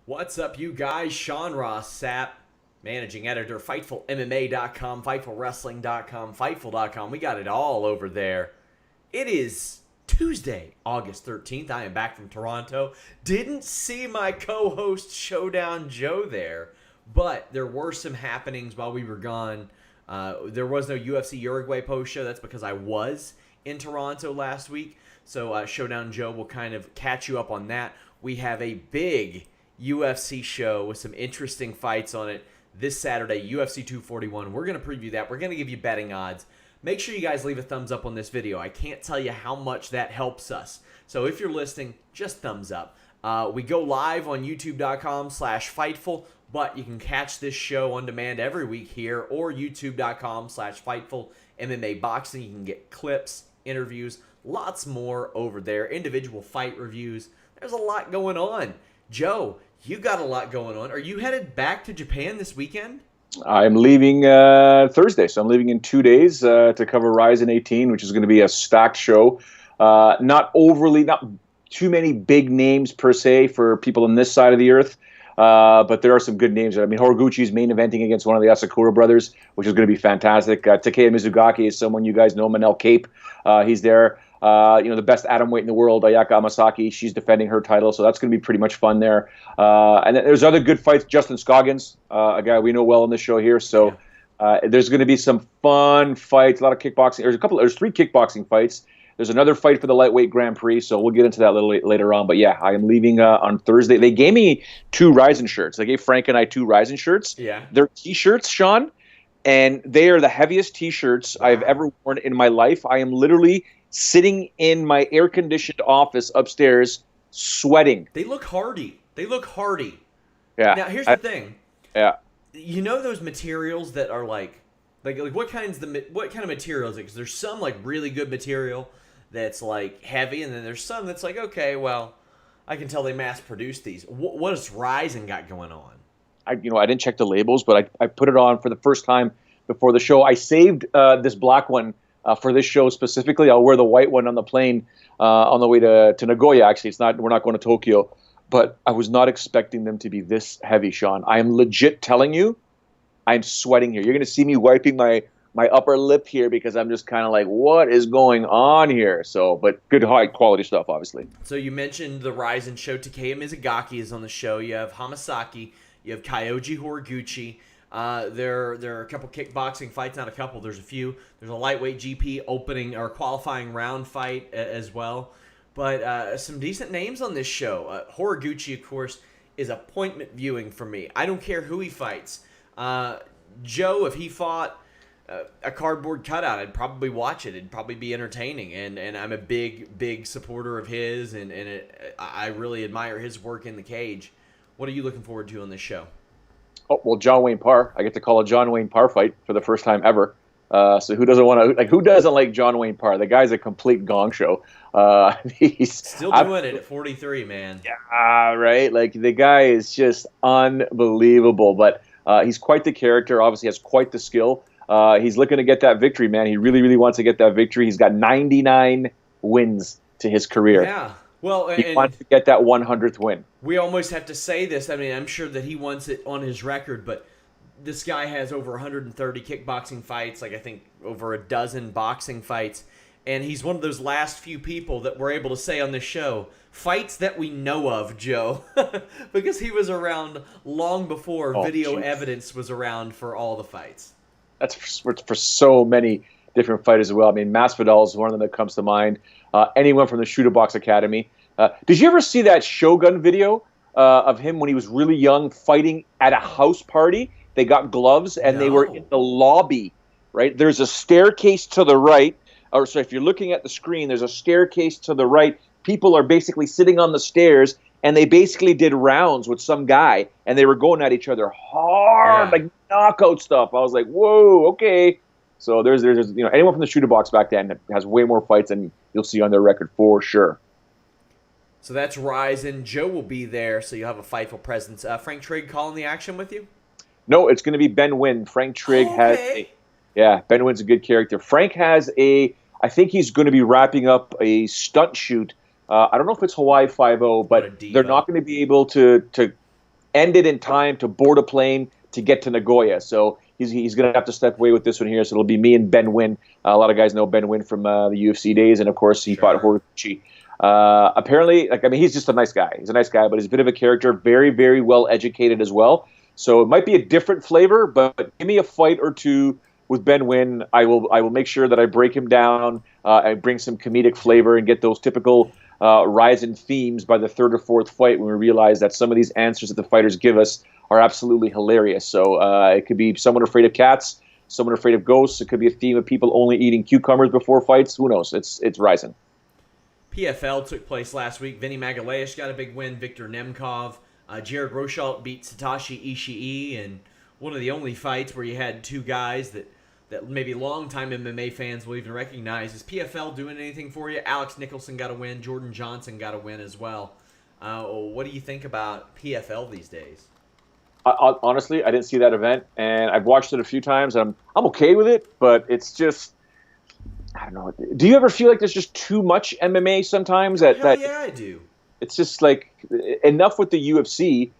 What's up, you guys? Sean Ross Sapp, managing editor, FightfulMMA.com, FightfulWrestling.com, Fightful.com. We got it all over there. It is Tuesday, August 13th. I am back from Toronto. Didn't see my co-host Showdown Joe there, but there were some happenings while we were gone. There was no UFC Uraguay post show. That's because I was in Toronto last week. So Showdown Joe will kind of catch you up on that. We have a big UFC show with some interesting fights on it this Saturday, UFC 241. We're going to preview that. We're going to give you betting odds. Make sure you guys leave a thumbs up on this video. I can't tell you how much that helps us. So if you're listening, just thumbs up. We go live on youtube.com/Fightful, but you can catch this show on demand every week here or youtube.com/Fightful MMA Boxing. You can get clips, interviews, lots more over there, individual fight reviews. There's a lot going on. Joe, you got a lot going on. Are you headed back to Japan this weekend? I'm leaving Thursday, so I'm leaving in 2 days to cover Rizin 18, which is going to be a stacked show. Not too many big names per se for people on this side of the earth, but there are some good names. I mean, Horiguchi's main eventing against one of the Asakura brothers, which is going to be fantastic. Takeya Mizugaki is someone you guys know, Manel Cape. He's there. The best atomweight in the world, Ayaka Amasaki, she's defending her title, so that's going to be pretty much fun there. And then there's other good fights. Justin Scoggins, a guy we know well on the show here, so there's going to be some fun fights. A lot of kickboxing. There's 3 kickboxing fights. There's another fight for the lightweight Grand Prix, so we'll get into that a little later on. But yeah, I am leaving on Thursday. They gave me 2 Rizin shirts. They gave Frank and I 2 Rizin shirts. Yeah, they're T-shirts, Sean, and they are the heaviest T-shirts I've ever worn in my life. I am literally sitting in my air-conditioned office upstairs, sweating. They look hardy. Yeah. Now, here's the thing. Yeah. You know those materials that are like what kind of material is it? Because there's some like really good material that's like heavy, and then there's some that's like, okay, well, I can tell they mass-produced these. What has Rizin got going on? I didn't check the labels, but I put it on for the first time before the show. I saved this black one for this show specifically. I'll wear the white one on the plane on the way to Nagoya. Actually, we're not going to Tokyo, but I was not expecting them to be this heavy, Sean. I am legit telling you, I'm sweating here. You're going to see me wiping my upper lip here because I'm just kind of like, what is going on here? So, but good high quality stuff, obviously. So you mentioned the Rizin show. Takeya Mizugaki is on the show. You have Hamasaki. You have Kyoji Horiguchi. There are a couple kickboxing fights, not a couple, there's a few. There's a lightweight GP opening or qualifying round fight as well. But some decent names on this show. Horiguchi, of course, is appointment viewing for me. I don't care who he fights. Joe, if he fought a cardboard cutout, I'd probably watch it. It'd probably be entertaining. And I'm a big supporter of his, and I really admire his work in the cage. What are you looking forward to on this show? Oh, well, John Wayne Parr. I get to call a John Wayne Parr fight for the first time ever. So who doesn't like John Wayne Parr? The guy's a complete gong show. He's still doing it at 43, man. Yeah, right. Like, the guy is just unbelievable. But he's quite the character. Obviously, has quite the skill. He's looking to get that victory, man. He really, really wants to get that victory. He's got 99 wins to his career. Yeah. Well, he wants to get that 100th win. We almost have to say this. I mean, I'm sure that he wants it on his record, but this guy has over 130 kickboxing fights, like I think over a dozen boxing fights, and he's one of those last few people that we're able to say on this show, fights that we know of, Joe, because he was around long before video evidence was around for all the fights. That's for so many different fighters as well. I mean, Masvidal is one of them that comes to mind. Anyone from the Shooter Box Academy. Did you ever see that Shogun video of him when he was really young fighting at a house party? They got gloves and they were in the lobby, right? There's a staircase to the right. Or so if you're looking at the screen, there's a staircase to the right. People are basically sitting on the stairs, and they basically did rounds with some guy, and they were going at each other hard, like knockout stuff. I was like, whoa, okay. So there's anyone from the Shooter Box back then has way more fights than you'll see on their record for sure. So that's Rizin. Joe will be there, so you'll have a Fightful presence. Frank Trigg calling the action with you? No, it's going to be Ben Wynn. Frank Trigg Ben Wynn's a good character. Frank has I think he's going to be wrapping up a stunt shoot. I don't know if it's Hawaii 5-0, but they're not going to be able to ended in time to board a plane to get to Nagoya. So he's going to have to step away with this one here. So it'll be me and Ben Wynn. A lot of guys know Ben Wynn from the UFC days, and of course he fought Horiguchi. Apparently, he's just a nice guy. He's a nice guy, but he's a bit of a character. Very, very well educated as well. So it might be a different flavor, but give me a fight or two with Ben Wynn. I will make sure that I break him down and bring some comedic flavor and get those typical Rizin themes by the third or fourth fight when we realize that some of these answers that the fighters give us are absolutely hilarious. So it could be someone afraid of cats, someone afraid of ghosts. It could be a theme of people only eating cucumbers before fights. Who knows? It's Rizin. PFL took place last week. Vinny Magalhaes got a big win. Victor Nemkov. Jared Rosholt beat Satoshi Ishii in one of the only fights where you had two guys that maybe longtime MMA fans will even recognize. Is PFL doing anything for you? Alex Nicholson got a win. Jordan Johnson got a win as well. What do you think about PFL these days? Honestly, I didn't see that event, and I've watched it a few times. I'm okay with it, but it's just, I don't know. Do you ever feel like there's just too much MMA sometimes? Yeah, I do. It's just like enough with the UFC,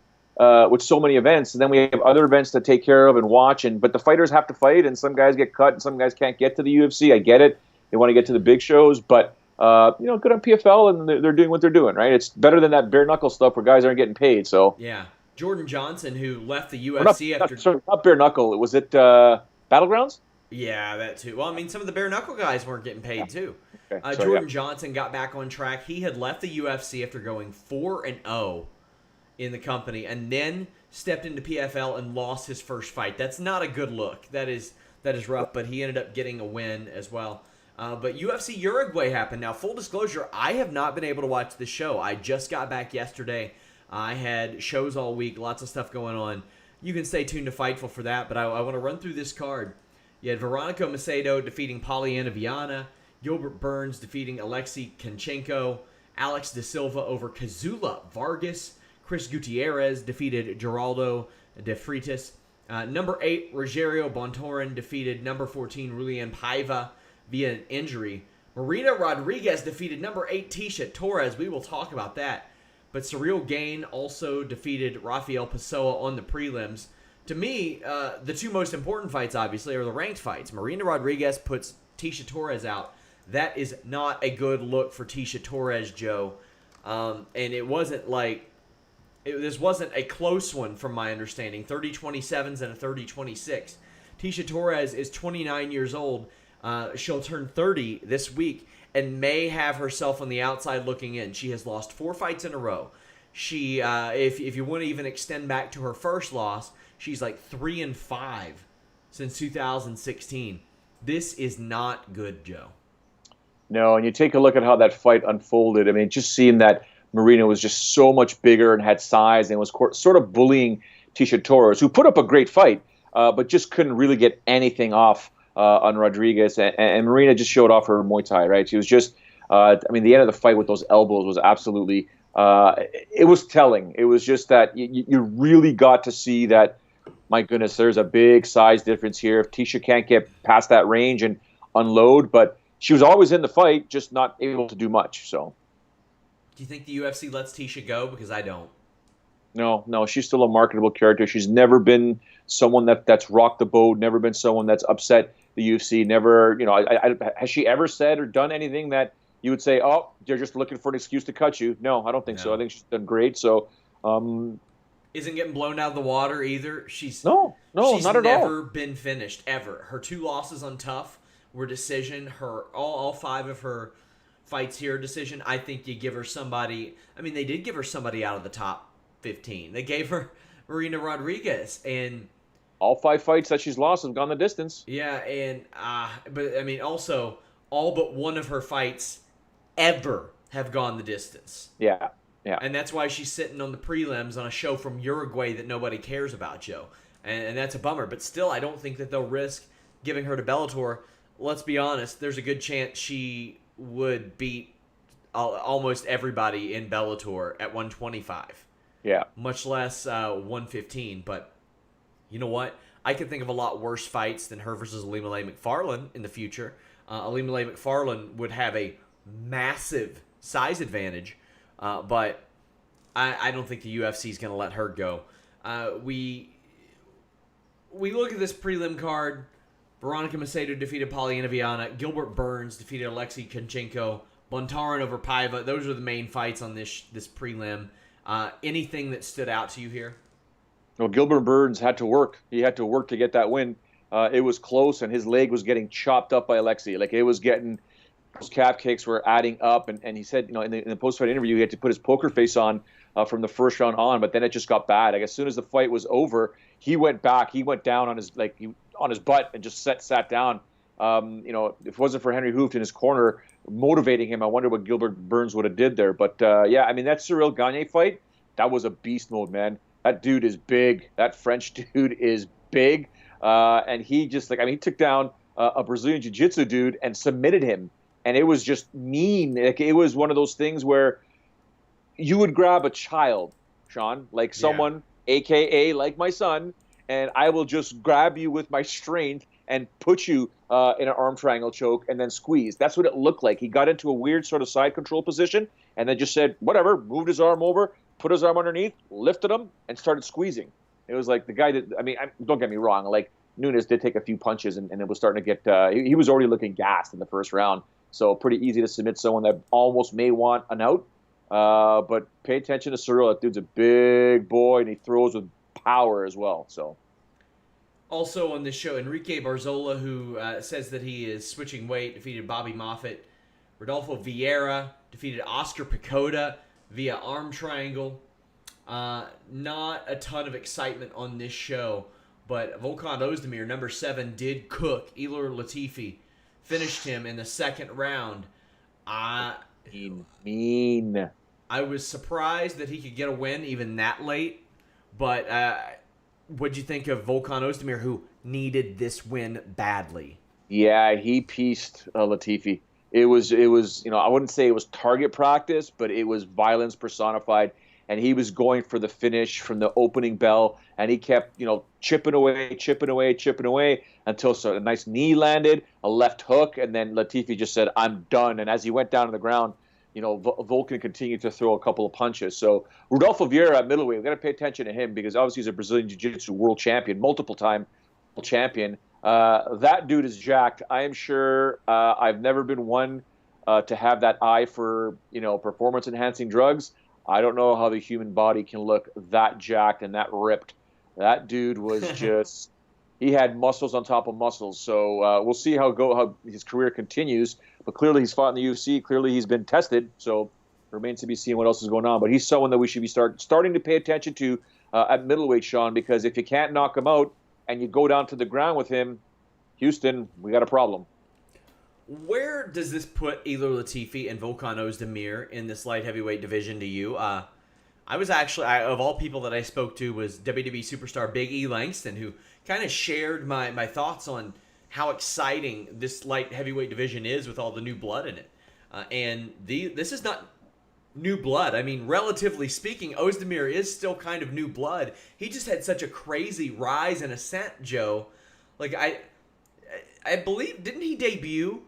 with so many events, and then we have other events to take care of and watch. But the fighters have to fight, and some guys get cut, and some guys can't get to the UFC. I get it; they want to get to the big shows, but good on PFL, and they're doing what they're doing, right? It's better than that bare knuckle stuff where guys aren't getting paid. So yeah, Jordan Johnson, who left the UFC not bare knuckle. Was it Battlegrounds? Yeah, that too. Well, some of the bare knuckle guys weren't getting paid too. Okay. Jordan Johnson got back on track. He had left the UFC after going 4-0 in the company, and then stepped into PFL and lost his first fight. That's not a good look. That is rough. But he ended up getting a win as well. But UFC Uraguay happened. Now, full disclosure, I have not been able to watch the show. I just got back yesterday. I had shows all week, lots of stuff going on. You can stay tuned to Fightful for that. But I want to run through this card. You had Veronica Macedo defeating Polyana Viana. Gilbert Burns defeating Alexei Kanchenko. Alex De Silva over Kazula Vargas. Chris Gutierrez defeated Geraldo De Freitas. Number 8, Rogerio Bontorin defeated number 14, Rulian Paiva via an injury. Marina Rodriguez defeated number 8, Tisha Torres. We will talk about that. But Cyril Gain also defeated Rafael Pessoa on the prelims. To me, the two most important fights, obviously, are the ranked fights. Marina Rodriguez puts Tisha Torres out. That is not a good look for Tisha Torres, Joe. And it wasn't like... This wasn't a close one from my understanding. 30-27s and a 30-26. Tisha Torres is 29 years old. She'll turn 30 this week and may have herself on the outside looking in. She has lost 4 fights in a row. She, if you want to even extend back to her first loss, she's like 3-5 since 2016. This is not good, Joe. No, and you take a look at how that fight unfolded. Just seeing that Marina was just so much bigger and had size and was sort of bullying Tisha Torres, who put up a great fight, but just couldn't really get anything off on Rodriguez. And Marina just showed off her Muay Thai, right? She was just, the end of the fight with those elbows was absolutely, it was telling. It was just that you really got to see that, my goodness, there's a big size difference here. If Tisha can't get past that range and unload, but she was always in the fight, just not able to do much, so. Do you think the UFC lets Tisha go? Because I don't. No, she's still a marketable character. She's never been someone that's rocked the boat, never been someone that's upset the UFC, never, has she ever said or done anything that you would say, oh, they're just looking for an excuse to cut you? No, I don't think so. I think she's done great, so. Isn't getting blown out of the water either. She's not at all. She's never been finished, ever. Her 2 losses on Tough were decision. All 5 of her fights here decision. I think you give her somebody. They did give her somebody out of the top 15. They gave her Marina Rodriguez, and all 5 fights that she's lost have gone the distance. Yeah, and but also all but one of her fights ever have gone the distance. Yeah. And that's why she's sitting on the prelims on a show from Uruguay that nobody cares about, Joe. And that's a bummer. But still, I don't think that they'll risk giving her to Bellator. Let's be honest, there's a good chance she would beat almost everybody in Bellator at 125. Yeah. Much less 115. But you know what? I can think of a lot worse fights than her versus Ilima-Lei Macfarlane in the future. Ilima-Lei Macfarlane would have a massive size advantage. But I don't think the UFC is going to let her go. We look at this prelim card. Veronica Macedo defeated Polyana Viana. Gilbert Burns defeated Alexei Konchenko. Bontaran over Paiva. Those are the main fights on this prelim. Anything that stood out to you here? Well, Gilbert Burns had to work. He had to work to get that win. It was close, and his leg was getting chopped up by Alexei. Like, it was getting, those calf kicks were adding up, and he said, in the post-fight interview, he had to put his poker face on from the first round on, but then it just got bad. Like, as soon as the fight was over, he went back. He went down on his butt and just sat down. If it wasn't for Henry Hooft in his corner motivating him, I wonder what Gilbert Burns would have did there. But that Cyril Gagne fight, that was a beast mode, man. That dude is big. That French dude is big. And he just he took down a Brazilian jiu-jitsu dude and submitted him. And it was just mean. Like, it was one of those things where you would grab a child, Sean, like someone, AKA like my son, and I will just grab you with my strength and put you in an arm triangle choke and then squeeze. That's what it looked like. He got into a weird sort of side control position and then just said, whatever, moved his arm over, put his arm underneath, lifted him, and started squeezing. It was like the guy that, don't get me wrong, like Nunes did take a few punches and it was starting to get, he was already looking gassed in the first round. So pretty easy to submit someone that almost may want an out. But pay attention to Cyril. That dude's a big boy and he throws with power as well. So. Also on this show, Enrique Barzola, who says that he is switching weight, defeated Bobby Moffett. Rodolfo Vieira defeated Oscar Picoda via arm triangle. Not a ton of excitement on this show, but Volkan Ozdemir, number 7, did cook. Ilir Latifi finished him in the second round. Mean. I was surprised that he could get a win even that late, but what'd you think of Volkan Ozdemir, who needed this win badly? Yeah, he pieced Latifi. It was I wouldn't say it was target practice, but it was violence personified. And he was going for the finish from the opening bell, and he kept, chipping away until a nice knee landed, a left hook, and then Latifi just said, "I'm done." And as he went down to the ground, Volkan continued to throw a couple of punches. So Rodolfo Vieira at middleweight, we've got to pay attention to him because obviously he's a Brazilian Jiu-Jitsu world champion, multiple-time world champion. That dude is jacked. I am sure I've never been one to have that eye for, performance-enhancing drugs. I don't know how the human body can look that jacked and that ripped. That dude was just he had muscles on top of muscles. So we'll see how his career continues. But clearly he's fought in the UFC. Clearly he's been tested. So remains to be seen what else is going on. But he's someone that we should be starting to pay attention to at middleweight, Sean, because if you can't knock him out and you go down to the ground with him, Houston, we got a problem. Where does this put Ilir Latifi and Volkan Ozdemir in this light heavyweight division to you? I was actually, of all people that I spoke to, was WWE superstar Big E Langston, who kind of shared my thoughts on how exciting this light heavyweight division is with all the new blood in it. This is not new blood. I mean, relatively speaking, Ozdemir is still kind of new blood. He just had such a crazy rise and ascent, Joe. Like, I believe, didn't he debut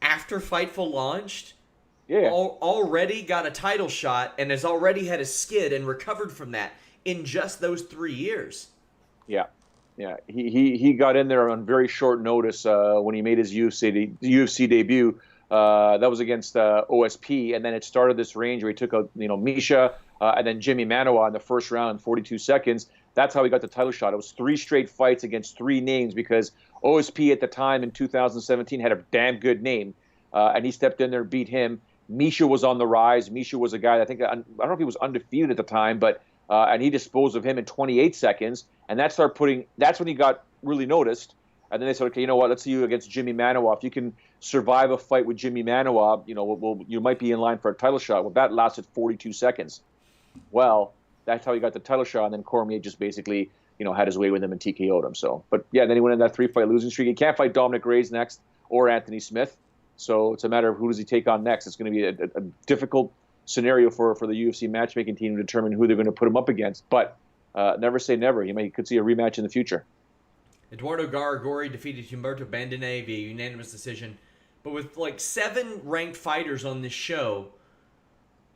after Fightful launched? Yeah. Already got a title shot and has already had a skid and recovered from that in just those 3 years. Yeah. He got in there on very short notice when he made his UFC debut. That was against OSP, and then it started this range where he took out Misha and then Jimmy Manoa in the first round in 42 seconds. That's how he got the title shot. It was 3 straight fights against 3 names because OSP at the time in 2017 had a damn good name, and he stepped in there and beat him. Misha was on the rise. Misha was a guy, I don't know if he was undefeated at the time, but and he disposed of him in 28 seconds, and that's when he got really noticed. And then they said, okay, you know what? Let's see you against Jimmy Manoa. If you can survive a fight with Jimmy Manoa, you might be in line for a title shot. Well, that lasted 42 seconds. Well, that's how he got the title shot, and then Cormier just basically, had his way with him and TKO'd him. So, but yeah, then he went in that 3-fight losing streak. He can't fight Dominic Reyes next or Anthony Smith. So it's a matter of who does he take on next. It's going to be a difficult scenario for the UFC matchmaking team to determine who they're going to put him up against. But never say never. You could see a rematch in the future. Eduardo Garagori defeated Humberto Bandone via unanimous decision. But with 7 ranked fighters on this show,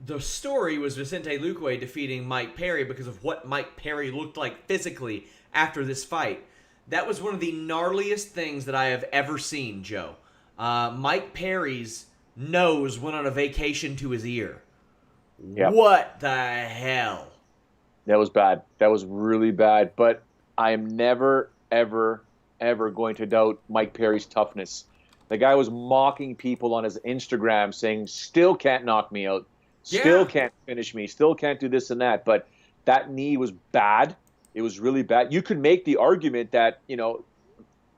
the story was Vicente Luque defeating Mike Perry because of what Mike Perry looked like physically after this fight. That was one of the gnarliest things that I have ever seen, Joe. Mike Perry's nose went on a vacation to his ear. Yep. What the hell? That was bad. That was really bad. But I am never, ever, ever going to doubt Mike Perry's toughness. The guy was mocking people on his Instagram saying, still can't knock me out. Still can't finish me. Still can't do this and that. But that knee was bad. It was really bad. You could make the argument that,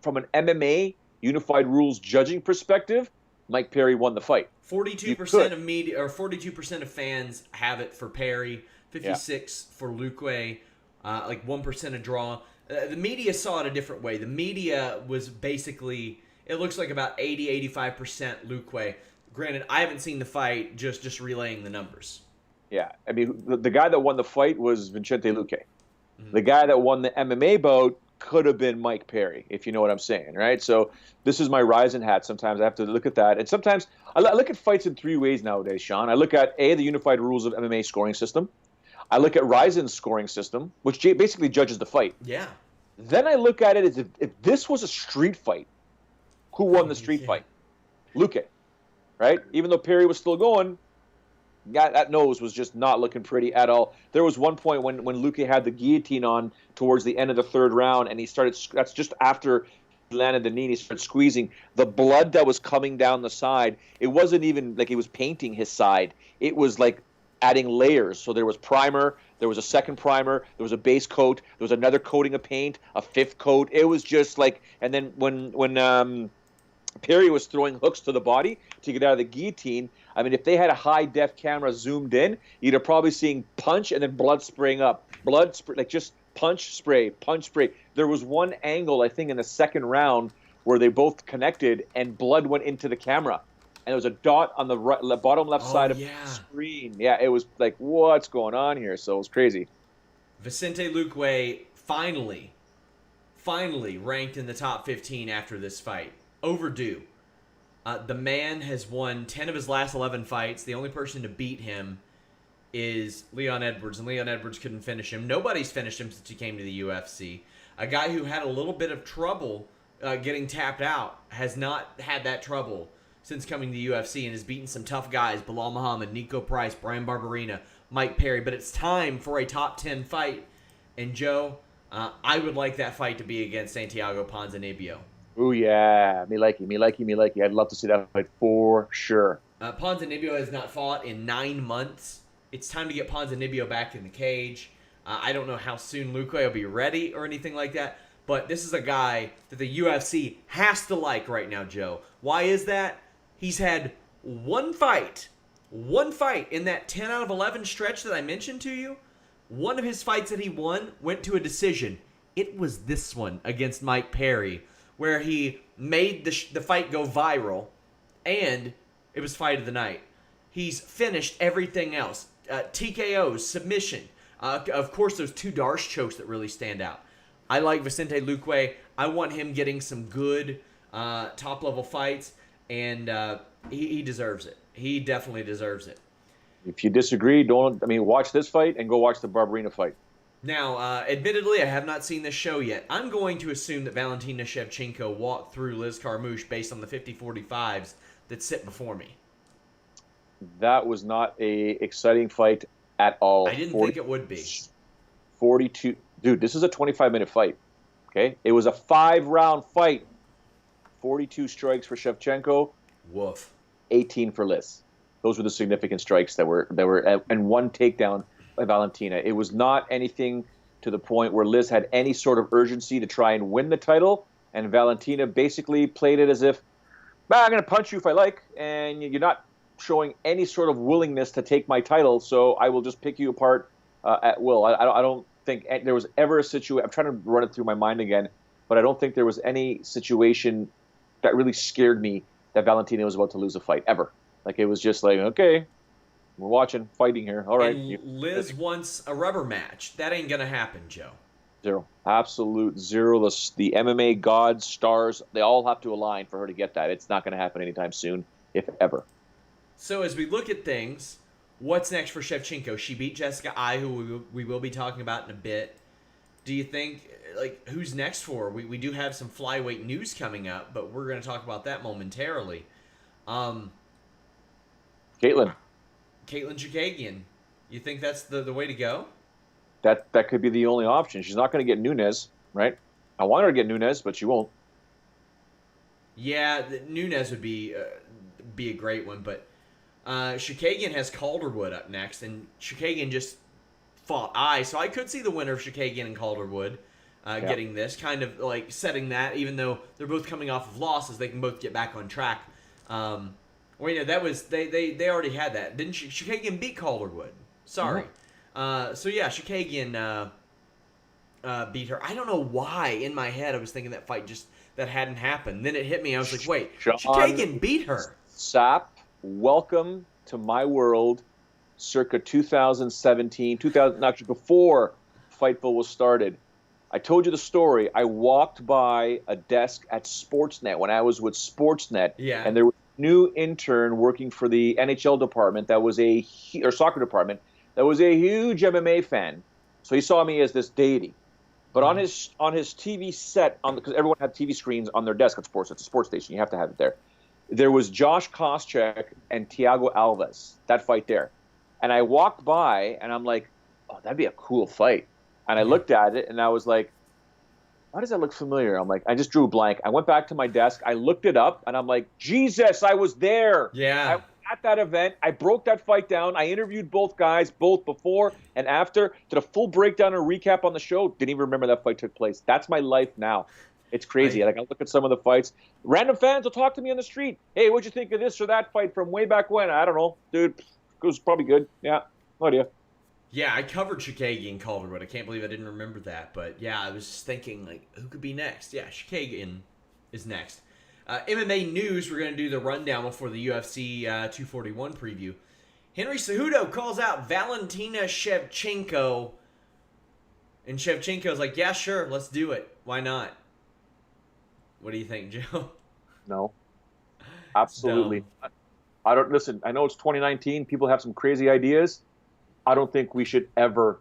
from an MMA unified rules judging perspective, Mike Perry won the fight. 42% of media or 42% of fans have it for Perry, 56 for Luque, like 1% a draw. The media saw it a different way. The media was basically, it looks like about 80-85% Luque. Granted, I haven't seen the fight, just relaying the numbers. Yeah, I mean, the guy that won the fight was Vicente Luque. Mm-hmm. The guy that won the MMA bout could have been Mike Perry, if you know what I'm saying, right? So this is my Rizin hat. Sometimes I have to look at that. And sometimes I look at fights in three ways nowadays, Sean. I look at, the unified rules of MMA scoring system. I look at Rizin's scoring system, which basically judges the fight. Yeah. Then I look at it as if this was a street fight. Who won the street fight? Luque, right? Even though Perry was still going, that nose was just not looking pretty at all. There was one point when Luque had the guillotine on towards the end of the third round, and he started, that's just after he landed the knee, and he started squeezing. The blood that was coming down the side, it wasn't even like he was painting his side. It was like adding layers. So there was primer, there was a second primer, there was a base coat, there was another coating of paint, a fifth coat. It was just like, and then when Perry was throwing hooks to the body to get out of the guillotine, I mean, if they had a high-def camera zoomed in, you'd have probably seen punch and then blood spraying up. Blood, like just punch, spray, punch, spray. There was one angle, I think, in the second round where they both connected and blood went into the camera. And there was a dot on the bottom left side of the screen. Yeah, it was like, what's going on here? So it was crazy. Vicente Luque finally ranked in the top 15 after this fight. Overdue. The man has won 10 of his last 11 fights. The only person to beat him is Leon Edwards, and Leon Edwards couldn't finish him. Nobody's finished him since he came to the UFC. A guy who had a little bit of trouble getting tapped out has not had that trouble since coming to the UFC and has beaten some tough guys, Bilal Muhammad, Nico Price, Brian Barberena, Mike Perry. But it's time for a top 10 fight. And Joe, I would like that fight to be against Santiago Ponzinibbio. Oh, yeah. Me likey. I'd love to see that fight for sure. Ponzinibbio has not fought in 9 months. It's time to get Ponzinibbio back in the cage. I don't know how soon Luque will be ready or anything like that, but this is a guy that the UFC has to like right now, Joe. Why is that? He's had one fight in that 10 out of 11 stretch that I mentioned to you. One of his fights that he won went to a decision. It was this one against Mike Perry, where he made the fight go viral, and it was fight of the night. He's finished everything else. TKOs, submission. Of course, those 2 Darce chokes that really stand out. I like Vicente Luque. I want him getting some good top-level fights, and he deserves it. He definitely deserves it. If you disagree, watch this fight and go watch the Barberena fight. Now, admittedly, I have not seen this show yet. I'm going to assume that Valentina Shevchenko walked through Liz Carmouche based on the 50-45s that sit before me. That was not a exciting fight at all. I didn't think it would be. 42. Dude, this is a 25-minute fight. Okay? It was a 5-round fight. 42 strikes for Shevchenko. Woof. 18 for Liz. Those were the significant strikes that were and one takedown by Valentina. It was not anything to the point where Liz had any sort of urgency to try and win the title, and Valentina basically played it as if, I'm going to punch you if I like, and you're not showing any sort of willingness to take my title, so I will just pick you apart at will. I don't think there was ever a situation. I'm trying to run it through my mind again, but I don't think there was any situation that really scared me that Valentina was about to lose a fight, ever. Like, it was just like, okay, we're watching, fighting here. All right. And Liz wants a rubber match. That ain't going to happen, Joe. Zero. Absolute zero. The MMA gods, stars, they all have to align for her to get that. It's not going to happen anytime soon, if ever. So as we look at things, What's next for Shevchenko? She beat Jessica Ai, who we will be talking about in a bit. Do you think, like, who's next for her? We do have some flyweight news coming up, but we're going to talk about that momentarily. Caitlin Chookagian. You think that's the way to go? That could be the only option. She's not going to get Nunes, right? I want her to get Nunes, but she won't. Yeah, Nunes would be a great one, but Chookagian has Calderwood up next, and Chookagian just fought Ai, so I could see the winner of Chookagian and Calderwood getting this, kind of like setting that, even though they're both coming off of losses, they can both get back on track. That was they already had that, didn't Chookagian beat Calderwood? Sorry. Mm-hmm. So yeah, Chookagian beat her. I don't know why in my head I was thinking that fight that hadn't happened. Then it hit me. I was like, wait, Chookagian beat her. Sap, welcome to my world. Circa 2017, actually before Fightful was started. I told you the story. I walked by a desk at Sportsnet when I was with Sportsnet, and there was a new intern working for the NHL department or soccer department that was a huge MMA fan. So he saw me as this deity. But on his TV set, because everyone had TV screens on their desk at Sports, it's a sports station, you have to have it there. There was Josh Koscheck and Thiago Alves, that fight there. And I walked by, and I'm like, oh, that'd be a cool fight. And I looked at it, and I was like, why does that look familiar? I'm like, I just drew a blank. I went back to my desk. I looked it up, and I'm like, Jesus, I was there. Yeah. I was at that event. I broke that fight down. I interviewed both guys, both before and after. Did a full breakdown and recap on the show. Didn't even remember that fight took place. That's my life now. It's crazy. I look at some of the fights. Random fans will talk to me on the street. Hey, what'd you think of this or that fight from way back when? I don't know. Dude, it was probably good. Yeah, no idea. Yeah, I covered Chookagian and Calderwood. I can't believe I didn't remember that. But yeah, I was just thinking, like, who could be next? Yeah, Chookagian is next. MMA news, we're going to do the rundown before the UFC 241 preview. Henry Cejudo calls out Valentina Shevchenko. And Shevchenko's like, yeah, sure, let's do it. Why not? What do you think, Joe? No. Absolutely not. I don't listen. I know it's 2019. People have some crazy ideas. I don't think we should ever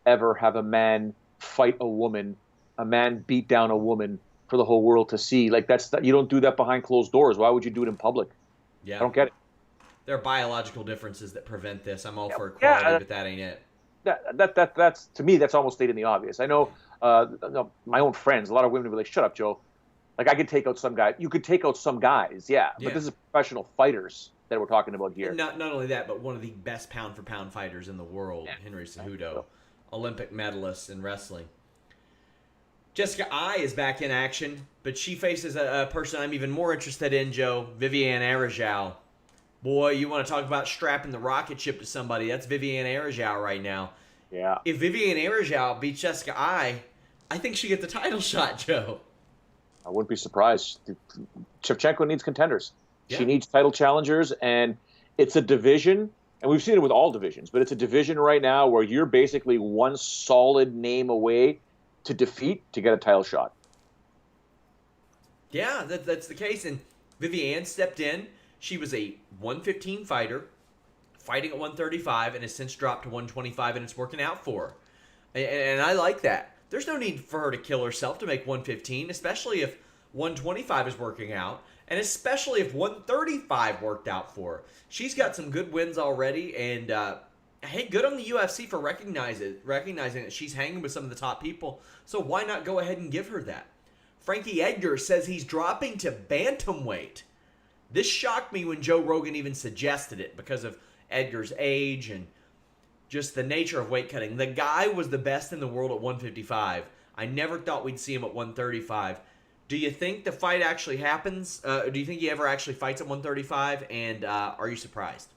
have a man fight a woman, a man beat down a woman for the whole world to see. Like you don't do that behind closed doors. Why would you do it in public? Yeah. I don't get it. There are biological differences that prevent this. I'm all for equality, but that ain't it. That's to me, that's almost stating the obvious. I know my own friends, a lot of women will be like, shut up, Joe. Like, I could take out some guy. You could take out some guys, yeah. But this is professional fighters that we're talking about here. Not only that, but one of the best pound-for-pound fighters in the world, Henry Cejudo, Olympic medalist in wrestling. Jessica Ai is back in action, but she faces a person I'm even more interested in, Joe, Viviane Arajau. Boy, you want to talk about strapping the rocket ship to somebody, that's Viviane Arajau right now. Yeah. If Viviane Arajau beats Jessica Ai, I think she gets the title shot, Joe. I wouldn't be surprised. Shevchenko needs contenders. Yeah. She needs title challengers, and it's a division, and we've seen it with all divisions, but it's a division right now where you're basically one solid name away to defeat to get a title shot. Yeah, that's the case, and Viviane stepped in. She was a 115 fighter, fighting at 135, and has since dropped to 125, and it's working out for her. And I like that. There's no need for her to kill herself to make 115, especially if 125 is working out, and especially if 135 worked out for her. She's got some good wins already, and hey, good on the UFC for recognizing that she's hanging with some of the top people, so why not go ahead and give her that? Frankie Edgar says he's dropping to bantamweight. This shocked me when Joe Rogan even suggested it because of Edgar's age and just the nature of weight cutting. The guy was the best in the world at 155. I never thought we'd see him at 135. Do you think the fight actually happens? Do you think he ever actually fights at 135? And are you surprised?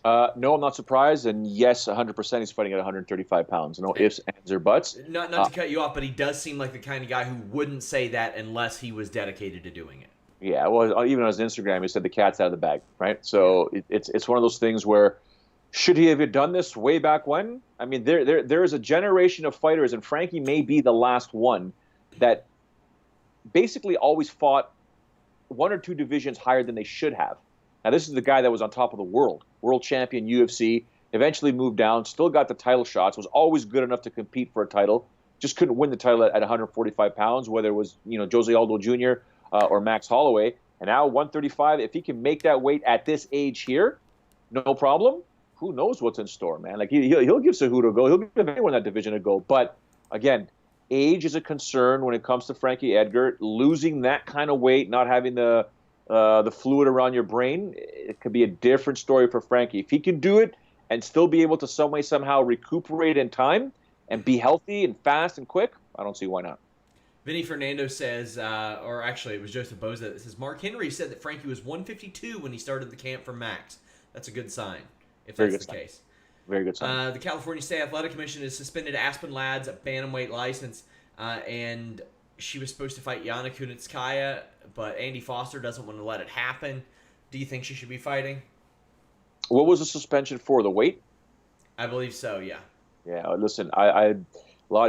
No, I'm not surprised. And yes, 100% he's fighting at 135 pounds. No ifs, ands, or buts. Not to cut you off, but he does seem like the kind of guy who wouldn't say that unless he was dedicated to doing it. Yeah, well, even on his Instagram, he said the cat's out of the bag, right? So it's one of those things where, should he have done this way back when? I mean, there is a generation of fighters, and Frankie may be the last one that basically always fought one or two divisions higher than they should have. Now, this is the guy that was on top of the world champion, UFC, Eventually moved down, still got the title shots, was always good enough to compete for a title, just couldn't win the title at 145 pounds, whether it was, Jose Aldo Jr. Or Max Holloway. And now 135, if he can make that weight at this age here, no problem. Who knows what's in store, man? Like he'll give Cejudo a go. He'll give anyone in that division a go. But again, age is a concern when it comes to Frankie Edgar. Losing that kind of weight, not having the fluid around your brain, it could be a different story for Frankie. If he can do it and still be able to some way somehow recuperate in time and be healthy and fast and quick, I don't see why not. Vinny Fernando says, or actually it was Joseph Boza that says, Mark Henry said that Frankie was 152 when he started the camp from Max. That's a good sign, if that's the case. Very good sign. The California State Athletic Commission has suspended Aspen Ladd's bantamweight license, and she was supposed to fight Yana Kunitskaya, but Andy Foster doesn't want to let it happen. Do you think she should be fighting? What was the suspension for? The weight? I believe so, yeah. Yeah, listen,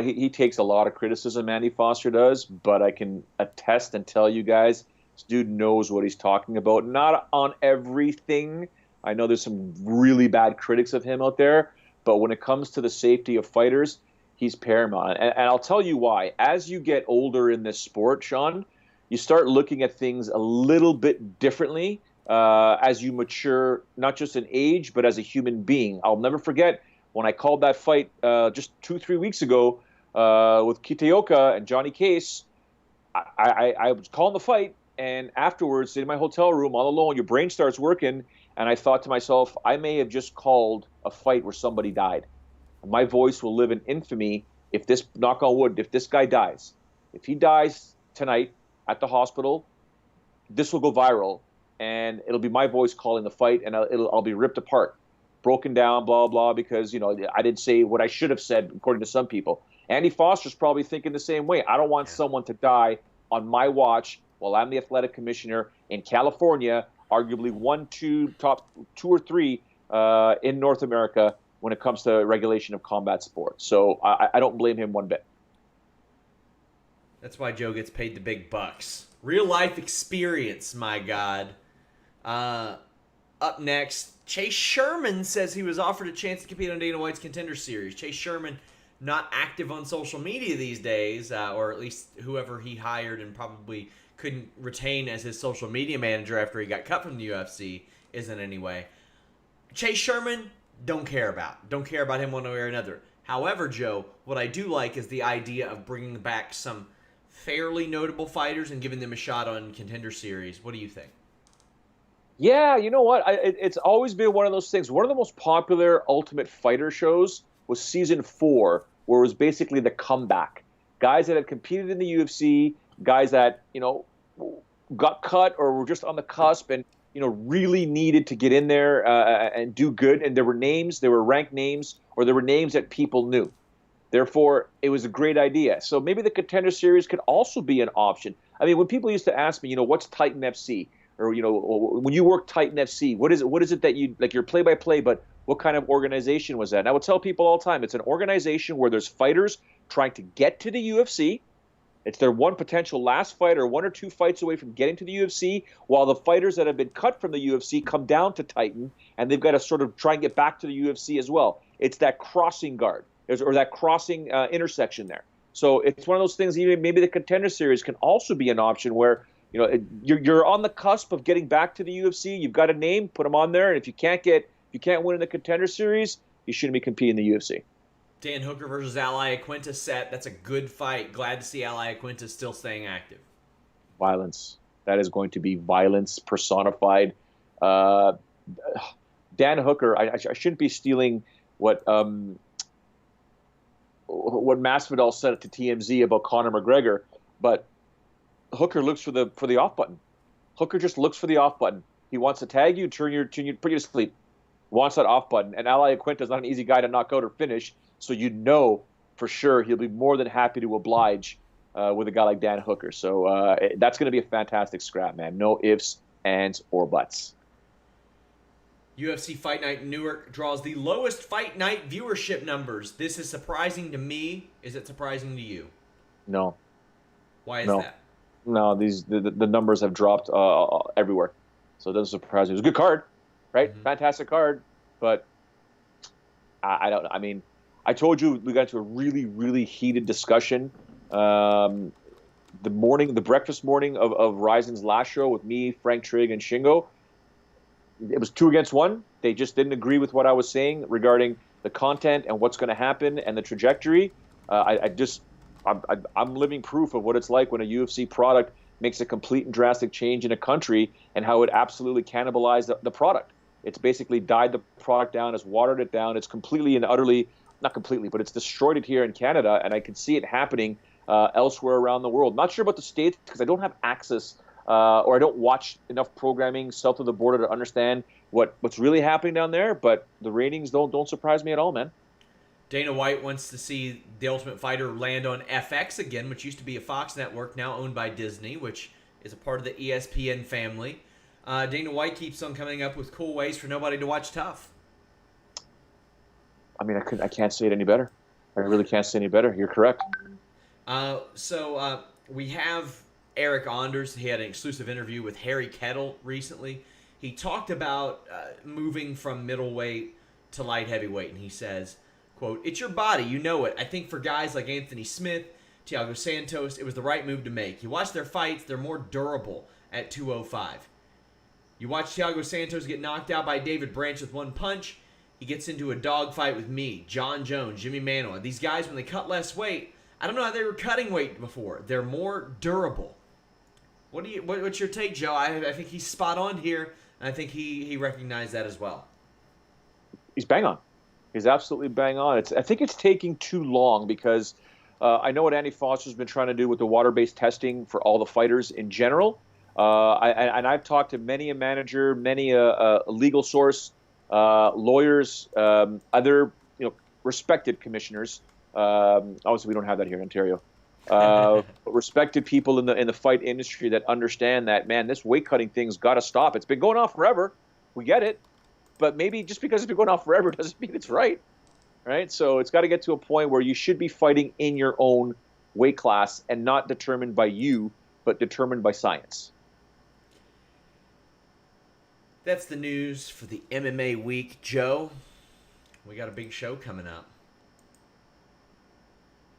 he takes a lot of criticism, Andy Foster does, but I can attest and tell you guys, this dude knows what he's talking about. Not on everything. I know there's some really bad critics of him out there, but when it comes to the safety of fighters, he's paramount. And I'll tell you why. As you get older in this sport, Sean, you start looking at things a little bit differently as you mature, not just in age, but as a human being. I'll never forget when I called that fight just 2-3 weeks ago with Kitaoka and Johnny Case. I was calling the fight, and afterwards, in my hotel room, all alone, your brain starts working, and I thought to myself, I may have just called a fight where somebody died. My voice will live in infamy if this, knock on wood, if this guy dies. If he dies tonight at the hospital, this will go viral, and it'll be my voice calling the fight, and I'll be ripped apart, broken down, blah, blah, because, I didn't say what I should have said, according to some people. Andy Foster's probably thinking the same way. I don't want someone to die on my watch while I'm the athletic commissioner in California, arguably top 2 or 3 in North America when it comes to regulation of combat sports. So I don't blame him one bit. That's why Joe gets paid the big bucks. Real life experience, my God. Up next, Chase Sherman says he was offered a chance to compete on Dana White's Contender Series. Chase Sherman, not active on social media these days, or at least whoever he hired and probably couldn't retain as his social media manager after he got cut from the UFC, isn't anyway. Chase Sherman, don't care about. Don't care about him one way or another. However, Joe, what I do like is the idea of bringing back some fairly notable fighters and giving them a shot on Contender Series. What do you think? Yeah, you know what? It's always been one of those things. One of the most popular Ultimate Fighter shows was Season 4, where it was basically the comeback. Guys that had competed in the UFC, guys that, got cut or were just on the cusp and, really needed to get in there and do good. And there were ranked names, or there were names that people knew. Therefore, it was a great idea. So maybe the Contender Series could also be an option. I mean, when people used to ask me, what's Titan FC? Or, when you work Titan FC, what is it that you, like, your play-by-play, but what kind of organization was that? And I would tell people all the time, it's an organization where there's fighters trying to get to the UFC. It's their one potential last fight or 1 or 2 fights away from getting to the UFC, while the fighters that have been cut from the UFC come down to Titan, and they've got to sort of try and get back to the UFC as well. It's that crossing guard, or that crossing intersection there. So it's one of those things, even maybe the Contender Series can also be an option where, you're on the cusp of getting back to the UFC. You've got a name, put them on there, and if you can't win in the Contender Series, you shouldn't be competing in the UFC. Dan Hooker versus Ally Aquinta set. That's a good fight. Glad to see Ally Aquinta still staying active. Violence. That is going to be violence personified. Dan Hooker, I shouldn't be stealing what Masvidal said to TMZ about Conor McGregor, but Hooker looks for the off button. Hooker just looks for the off button. He wants to tag you, put you to sleep. Wants that off button. And Ally Aquinta is not an easy guy to knock out or finish, so for sure he'll be more than happy to oblige with a guy like Dan Hooker. So that's going to be a fantastic scrap, man. No ifs, ands, or buts. UFC Fight Night in Newark draws the lowest Fight Night viewership numbers. This is surprising to me. Is it surprising to you? No. Why is that? No, the numbers have dropped everywhere. So it doesn't surprise me. It was a good card, right? Mm-hmm. Fantastic card. But I don't. I mean, I told you we got into a really, really heated discussion. The breakfast morning of Rizin's last show with me, Frank Trigg, and Shingo. It was 2 against 1. They just didn't agree with what I was saying regarding the content and what's going to happen and the trajectory. I'm living proof of what it's like when a UFC product makes a complete and drastic change in a country and how it absolutely cannibalized the product. It's basically died the product down, it's watered it down, it's completely and utterly, not completely, but it's destroyed it here in Canada, and I can see it happening elsewhere around the world. Not sure about the States because I don't have access or I don't watch enough programming south of the border to understand what's really happening down there, but the ratings don't surprise me at all, man. Dana White wants to see The Ultimate Fighter land on FX again, which used to be a Fox network, now owned by Disney, which is a part of the ESPN family. Dana White keeps on coming up with cool ways for nobody to watch TUF. I mean, I can't say it any better. I really can't say any better. You're correct. So we have Eric Anders. He had an exclusive interview with Harry Kettle recently. He talked about moving from middleweight to light heavyweight, and he says, quote, "It's your body, you know it. I think for guys like Anthony Smith, Thiago Santos, it was the right move to make. You watch their fights, they're more durable at 205. You watch Thiago Santos get knocked out by David Branch with one punch. He gets into a dogfight with me, John Jones, Jimmy Manuel. These guys, when they cut less weight, I don't know how they were cutting weight before. They're more durable." What's your take, Joe? I think he's spot on here, and I think he recognized that as well. He's bang on. He's absolutely bang on. I think it's taking too long because I know what Andy Foster's been trying to do with the water-based testing for all the fighters in general. I've talked to many a manager, many a legal source, lawyers, other respected commissioners. Obviously, we don't have that here in Ontario. But respected people in the fight industry that understand that, man, this weight cutting thing's got to stop. It's been going on forever. We get it. But maybe just because it's been going on forever doesn't mean it's right. So it's got to get to a point where you should be fighting in your own weight class and not determined by you, but determined by science. That's the news for the MMA week. Joe, we got a big show coming up.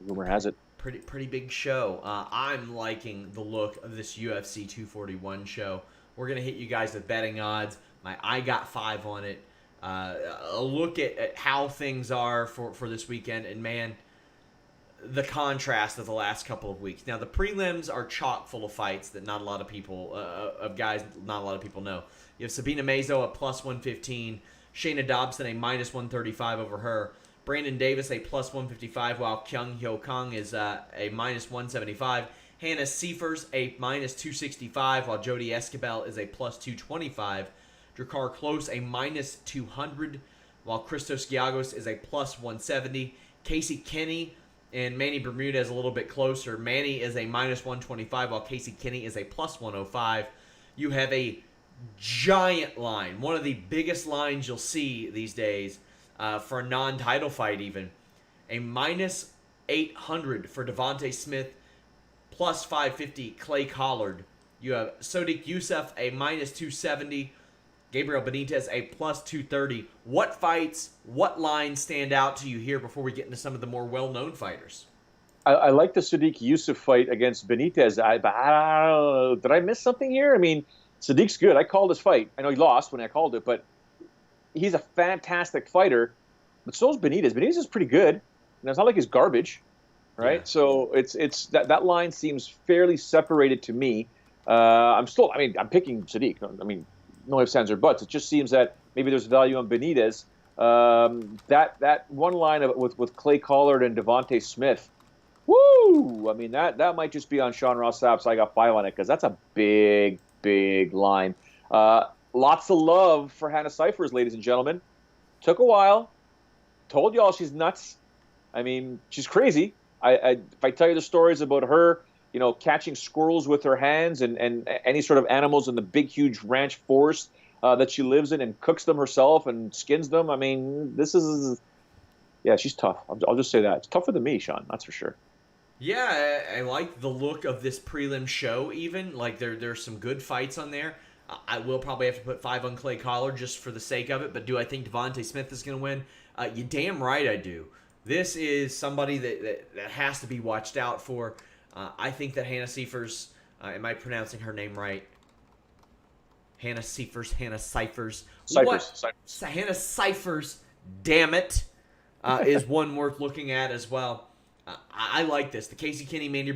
Rumor has it. Pretty big show. I'm liking the look of this UFC 241 show. We're going to hit you guys with betting odds. I got 5 on it. A look at how things are for this weekend. And, man, the contrast of the last couple of weeks. Now, the prelims are chock full of fights that not a lot of people, not a lot of people know. You have Sabina Mazo at plus 115. Shayna Dobson a minus 135 over her. Brandon Davis a plus 155, while Kyung Hyo Kang is a minus 175. Hannah Seifers a minus 265, while Jodie Esquibel is a plus 225. Drakkar Klose a minus 200, while Christos Giagos is a plus 170. Casey Kenny and Manny Bermudez a little bit closer. Manny is a minus 125, while Casey Kenny is a plus 105. You have a giant line, one of the biggest lines you'll see these days for a non-title fight even. A minus 800 for Devontae Smith, plus 550 Clay Collard. You have Sodiq Yusuff a minus 270, Gabriel Benitez a plus 230. What fights, what lines stand out to you here before we get into some of the more well-known fighters? I like the Sodiq Yusuff fight against Benitez. Did I miss something here? I mean, Sadiq's good. I called his fight. I know he lost when I called it, but he's a fantastic fighter. But so is Benitez. Benitez is pretty good. And it's not like he's garbage, right? Yeah. So it's that line seems fairly separated to me. I'm picking Sadiq. I mean, no ifs, ands, or buts. It just seems that maybe there's value on Benitez. That one line with Clay Collard and Devontae Smith. Woo! I mean, that might just be on Sean Ross Sapp's I Got 5 on it, because that's a big line. Lots of love for Hannah Seifers, ladies and gentlemen. Took a while. Told y'all she's nuts. I mean, she's crazy. If I tell you the stories about her, catching squirrels with her hands and any sort of animals in the big, huge ranch forest that she lives in and cooks them herself and skins them. I mean, she's tough. I'll just say that. It's tougher than me, Sean. That's for sure. Yeah, I like the look of this prelim show even. Like, there's some good fights on there. I will probably have to put 5 on Clay Collard just for the sake of it, but do I think Devontae Smith is going to win? You damn right I do. This is somebody that has to be watched out for. I think that Hannah Cyphers, am I pronouncing her name right? Hannah Cyphers. Cyphers. Hannah Cyphers, damn it, is one worth looking at as well. I like this. The Casey Kenny Mandy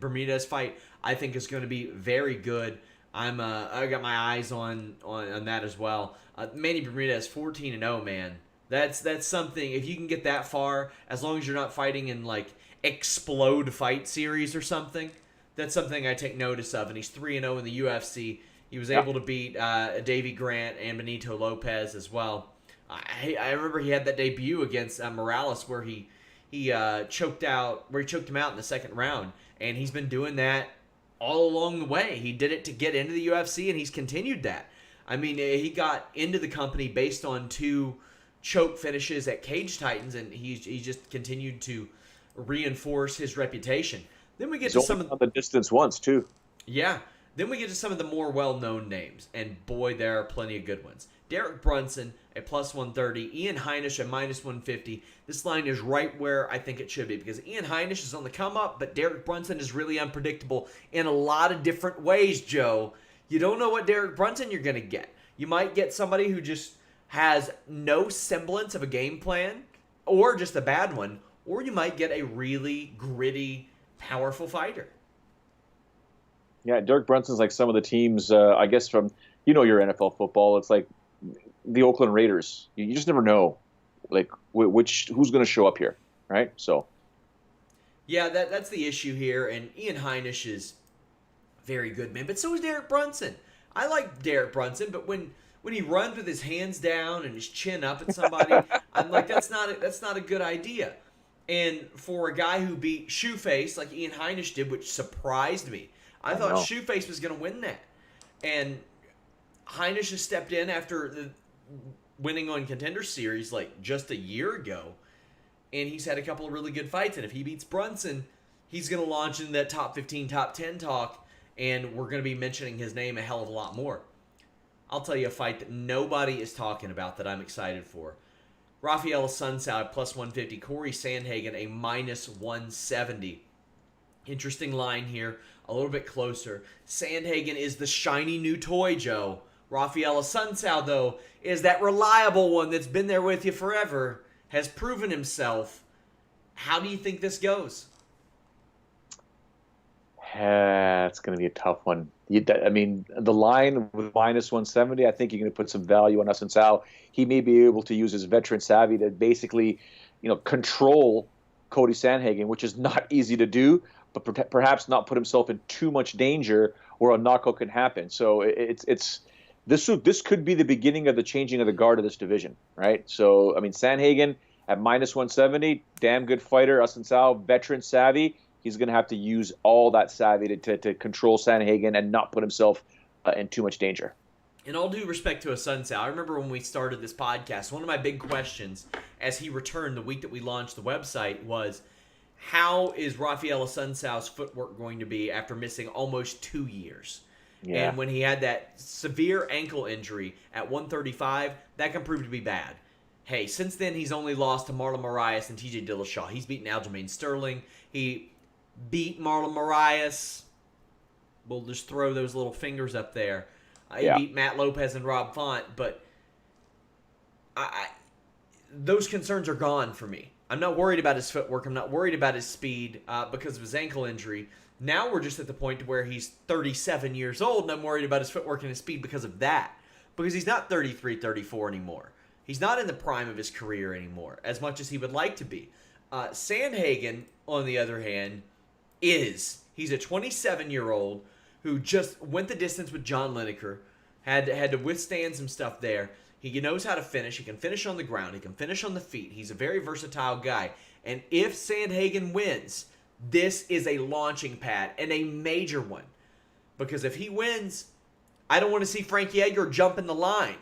Bermudez fight, I think, is going to be very good. I got my eyes on that as well. Mandy Bermudez 14-0, man. That's something. If you can get that far, as long as you're not fighting in like Explode Fight Series or something, that's something I take notice of. And he's 3-0 in the UFC. He was able to beat Davey Grant and Benito Lopez as well. I remember he had that debut against Morales where he choked him out in the second round, and he's been doing that all along the way. He did it to get into the UFC, and he's continued that. I mean, he got into the company based on 2 choke finishes at Cage Titans, and he just continued to reinforce his reputation. Then we get to some of the distance once too. Yeah. Then we get to some of the more well-known names, and boy, there are plenty of good ones. Derek Brunson at plus 130, Ian Heinisch at minus 150. This line is right where I think it should be because Ian Heinisch is on the come-up, but Derek Brunson is really unpredictable in a lot of different ways, Joe. You don't know what Derek Brunson you're going to get. You might get somebody who just has no semblance of a game plan or just a bad one, or you might get a really gritty, powerful fighter. Yeah, Derek Brunson's like some of the teams, I guess from, your NFL football, it's like the Oakland Raiders. You just never know, like, who's going to show up here, right? So. Yeah, that's the issue here, and Ian Heinisch is very good, man, but so is Derek Brunson. I like Derek Brunson, but when he runs with his hands down and his chin up at somebody, I'm like, that's not a good idea. And for a guy who beat Shoeface like Ian Heinisch did, which surprised me, I thought Shoeface was going to win that. And Heinisch has stepped in after the winning on Contender Series like just a year ago. And he's had a couple of really good fights. And if he beats Brunson, he's going to launch into that top 15, top 10 talk. And we're going to be mentioning his name a hell of a lot more. I'll tell you a fight that nobody is talking about that I'm excited for. Rafael Assunção at plus 150. Corey Sandhagen a minus 170. Interesting line here. A little bit closer. Sandhagen is the shiny new toy, Joe. Rafael Assunção, though, is that reliable one that's been there with you forever, has proven himself. How do you think this goes? It's going to be a tough one. I mean, the line with minus 170, I think you're going to put some value on Assunção. He may be able to use his veteran savvy to basically, control Cody Sandhagen, which is not easy to do, but perhaps not put himself in too much danger where a knockout can happen. So this could be the beginning of the changing of the guard of this division, right? So, I mean, Sandhagen at minus 170, damn good fighter. Assunção, veteran savvy. He's going to have to use all that savvy to control Sandhagen and not put himself in too much danger. In all due respect to Assunção, I remember when we started this podcast, one of my big questions as he returned the week that we launched the website was, how is Rafael Assunção's footwork going to be after missing almost 2 years? Yeah. And when he had that severe ankle injury at 135, that can prove to be bad. Hey, since then, he's only lost to Marlon Moraes and TJ Dillashaw. He's beaten Aljamain Sterling. He beat Marlon Moraes. We'll just throw those little fingers up there. He beat Matt Lopez and Rob Font, but those concerns are gone for me. I'm not worried about his footwork. I'm not worried about his speed because of his ankle injury. Now we're just at the point where he's 37 years old, and I'm worried about his footwork and his speed because of that. Because he's not 33, 34 anymore. He's not in the prime of his career anymore, as much as he would like to be. Sandhagen, on the other hand, he's a 27-year-old who just went the distance with John Lineker, had to withstand some stuff there. He knows how to finish. He can finish on the ground. He can finish on the feet. He's a very versatile guy. And if Sandhagen wins, this is a launching pad, and a major one. Because if he wins, I don't want to see Frankie Edgar jump in the line.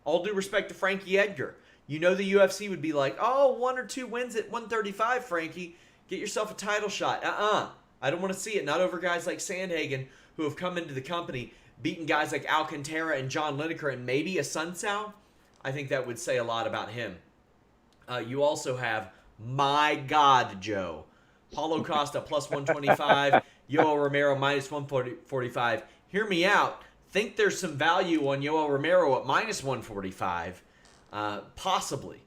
All due respect to Frankie Edgar. You know the UFC would be like, 1 or 2 wins at 135, Frankie. Get yourself a title shot. I don't want to see it. Not over guys like Sandhagen, who have come into the company, beaten guys like Alcantara and John Lineker, and maybe Assunção. I think that would say a lot about him. You also have My God Joe. Paulo Costa plus 125. Yoel Romero minus 145. Hear me out. Think there's some value on Yoel Romero at minus 145. Possibly.